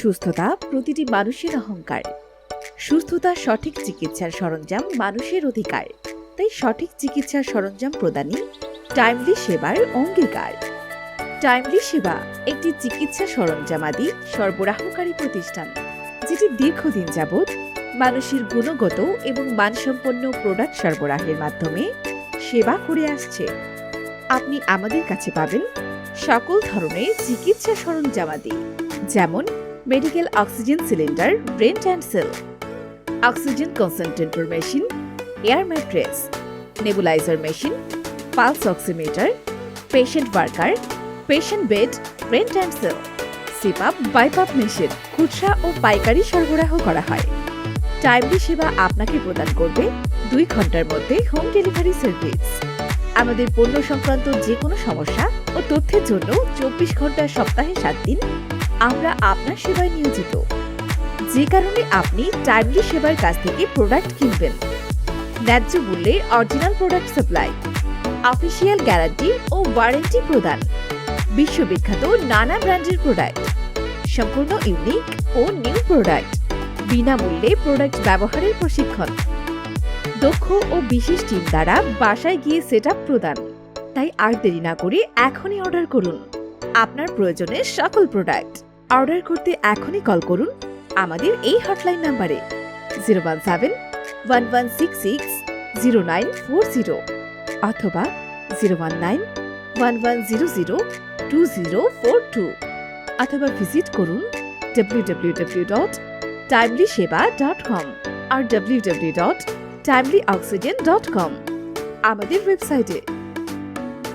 সুস্থতা প্রতিটি মানুষের অহংকার। সুস্থতা সঠিক চিকিৎসার সরঞ্জাম মানুষের অধিকার। তাই সঠিক চিকিৎসার সরঞ্জাম প্রদানই টাইমলি সেবার অঙ্গীকার। টাইমলি সেবা একটি চিকিৎসা সরঞ্জামাদি সরবরাহকারী প্রতিষ্ঠান, যেটি দীর্ঘদিন যাবৎ মানুষের গুণগত এবং মানসম্পন্ন প্রোডাক্ট সরবরাহের মাধ্যমে সেবা করে আসছে। আপনি আমাদের কাছে পাবেন সকল ধরনের চিকিৎসা সরঞ্জামাদি, যেমন medical oxygen cylinder, brain and cell, oxygen concentrator machine, air mattress, nebuliser machine, pulse oximeter, patient worker, patient bed, brain and cell, CPAP, BiPAP machine খুচরা ও পাইকারি সরবরাহ করা হয়। টাইমলি সেবা আপনাকে প্রদান করবে 2 ঘন্টার মধ্যে হোম ডেলিভারি সার্ভিস। আমাদের পণ্য সংক্রান্ত যে কোনো সমস্যা ও তথ্যের জন্য 24 ঘন্টা সপ্তাহে 7 দিন আমরা আপনার সেবায় নিয়োজিত, যে কারণে আপনি টাইমলি সেবার কাছ থেকে প্রোডাক্ট কিনবেন। ন্যায্য মূল্যে original product supply, official guarantee ও ওয়ারেন্টি প্রদান, বিশ্ববিখ্যাত নানা ব্র্যান্ডের প্রোডাক্ট, সম্পূর্ণ ইউনিক ও নিউ প্রোডাক্ট, বিনামূল্যে প্রোডাক্ট ব্যবহারের প্রশিক্ষণ, দক্ষ ও বিশেষ টিম দ্বারা বাসায় গিয়ে সেটআপ প্রদান। তাই আর দেরি না করে এখনই অর্ডার করুন আপনার প্রয়োজনের সকল প্রোডাক্ট। অর্ডার করতে এখনই কল করুন আমাদের এই হটলাইন নাম্বারে 01711660940 অথবা 01911002042 অথবা ভিজিট করুন www.timelyseba.com আর www.timelyoxygen.com। আমাদের ওয়েবসাইটে